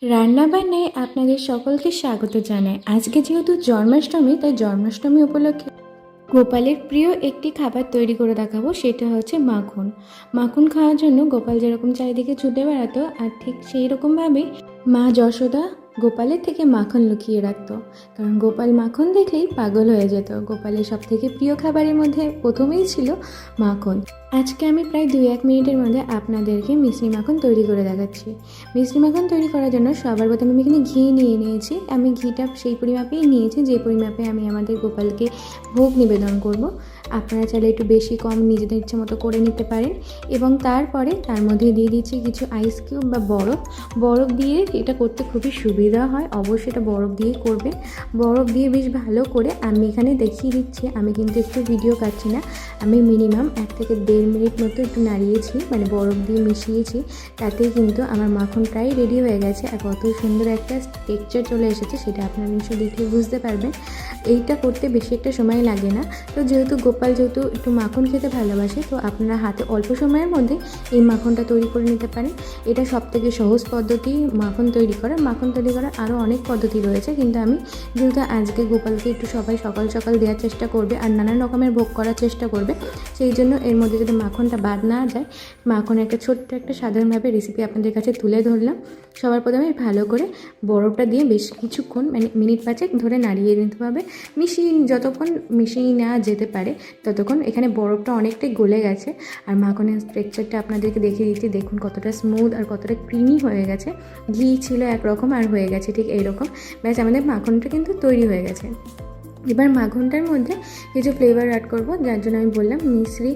রান্না বান্নায় আপনাদের সকলকে স্বাগত জানাই। আজকে যেহেতু জন্মাষ্টমী, তাই জন্মাষ্টমী উপলক্ষে গোপালের প্রিয় একটি খাবার তৈরি করে দেখাবো, সেটা হচ্ছে মাখন। মাখন খাওয়ার জন্য গোপাল যেরকম চারিদিকে ছুটে বেড়াতো, আর ঠিক সেই রকমভাবেই মা যশোদা গোপালের থেকে মাখন লুকিয়ে রাখতো, কারণ গোপাল মাখন দেখলেই পাগল হয়ে যেত। গোপালের সব থেকে প্রিয় খাবারের মধ্যে প্রথমেই ছিল মাখন। আজকে আমি প্রায় 2-1 মিনিটের মধ্যে আপনাদেরকে মিশ্রি মাখন তৈরি করে দেখাচ্ছি। মিশ্রি মাখন তৈরি করার জন্য সবার প্রথমে আমি এখানে ঘি নিয়ে নিয়েছি। আমি ঘিটা সেই পরিমাপেই নিয়েছি যে পরিমাপে আমি আমাদের গোপালকে ভোগ নিবেদন করব। আপনারা চাইলে একটু বেশি কম নিজেদের ইচ্ছে মতো করে নিতে পারেন। এবং তারপরে তার মধ্যে দিয়ে দিচ্ছি কিছু আইস কিউব বা বরফ দিয়ে এটা করতে খুবই সুবিধা হয়। অবশ্যই এটা বরফ দিয়ে করবেন। বরফ দিয়ে বেশ ভালো করে আমি এখানে দেখিয়ে দিচ্ছি, আমি কিন্তু একটু ভিডিও কাটছি না, আমি মিনিমাম 1 থেকে 1.5 মিনিট মতো একটু নাড়িয়েছি, মানে বরফ দিয়ে মিশিয়েছি। তাতেই কিন্তু আমার মাখন প্রায় রেডি হয়ে গেছে। আর কত সুন্দর একটা টেক্সচার চলে এসেছে সেটা আপনারা নিশ্চয়ই দেখে বুঝতে পারবেন। এইটা করতে বেশি একটা সময় লাগে না। তো যেহেতু গোপাল একটু মাখন খেতে ভালোবাসে, তো আপনারা হাতে অল্প সময়ের মধ্যে এই মাখনটা তৈরি করে নিতে পারেন। এটা সবথেকে সহজ পদ্ধতি মাখন তৈরি করার। মাখন তৈরি করার আরও অনেক পদ্ধতি রয়েছে, কিন্তু আমি যেহেতু আজকে গোপালকে একটু সবাই সকাল সকাল দেওয়ার চেষ্টা করবে আর নানান রকমের ভোগ করার চেষ্টা করবে, সেই জন্য এর মধ্যে যদি মাখনটা বাদ না যায়, মাখনের ছোট্ট একটা সাধারণভাবে রেসিপি আপনাদের কাছে তুলে ধরলাম। সবার প্রথমে ভালো করে বরফটা দিয়ে বেশ কিছুক্ষণ, মানে মিনিট 5 ধরে নাড়িয়ে নিতে হবে। যতক্ষণ মিশিয়ে নেওয়া যেতে পারে ততক্ষণ। এখানে বরফটা অনেকটাই গলে গেছে আর মাখনের টেক্সচারটা আপনাদেরকে দেখিয়ে দিচ্ছি। দেখুন কতটা স্মুথ আর কতটা ক্রিমি হয়ে গেছে। ঘি ছিল একরকম আর হয়ে গেছে ঠিক এইরকম। ব্যাস, আমাদের মাখনটা কিন্তু তৈরি হয়ে গেছে। এবার মাখনটার মধ্যে কিছু ফ্লেভার অ্যাড করব, যার জন্য আমি বললাম মিশ্রি,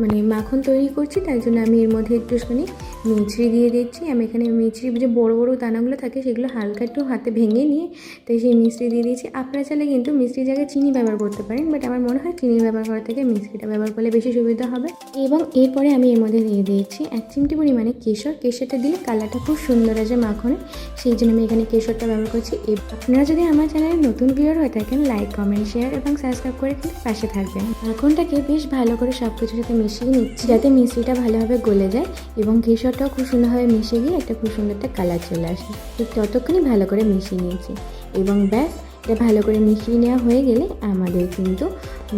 মানে মাখন তৈরি করছি, তাই জন্য আমি এর মধ্যে একটুখানি মিছরি দিয়ে দিচ্ছি। আমি এখানে মিছরি যে বড় বড় দানাগুলো থাকে সেগুলো হালকা একটু হাতে ভেঙে নিয়ে তাই সেই মিছরি দিয়ে দিয়েছি। আপনারা চাইলে কিন্তু মিছরির জায়গায় চিনি ব্যবহার করতে পারেন, বাট আমার মনে হয় চিনি ব্যবহার করার থেকে মিছরিটা ব্যবহার করলে বেশি সুবিধা হবে। এবং এরপরে আমি এর মধ্যে দিয়ে দিয়েছি 1 চিমটি পরিমাণে কেশরটা দিলে কালারটা খুব সুন্দর আছে মাখনে, সেই জন্য আমি এখানে কেশরটা ব্যবহার করছি। আপনারা যদি আমার চ্যানেলে নতুন ভিউয়ার হয়ে থাকেন, লাইক, কমেন্ট, শেয়ার এবং সাবস্ক্রাইব করে কিন্তু পাশে থাকবেন। মাখনটাকে বেশ ভালো করে সব কিছুর সাথে মিশিয়ে নিচ্ছি, যাতে মিশ্রিটা ভালোভাবে গলে যায় এবং কেশরটাও খুব সুন্দরভাবে মিশে গিয়ে একটা খুব সুন্দর একটা কালার চলে আসে। ঠিক ততক্ষণই ভালো করে মিশিয়ে নিয়েছি এবং ব্যাস, এটা ভালো করে মিশিয়ে নেওয়া হয়ে গেলে আমাদের কিন্তু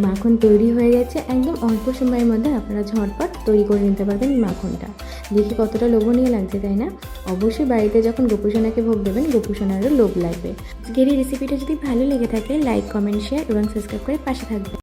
মাখন তৈরি হয়ে গেছে। একদম অল্প সময়ের মধ্যে আপনারা ঝটপট তৈরি করে নিতে পারবেন মাখনটা। দেখি কতটা লোভনীয় লাগছে, তাই না? অবশ্যই বাড়িতে যখন গোপুসোনাকে ভোগ দেবেন, গোপুসোনারও লোভ লাগবে। আজকের এই রেসিপিটা যদি ভালো লেগে থাকে, লাইক, কমেন্ট, শেয়ার এবং সাবস্ক্রাইব করে পাশে থাকবেন।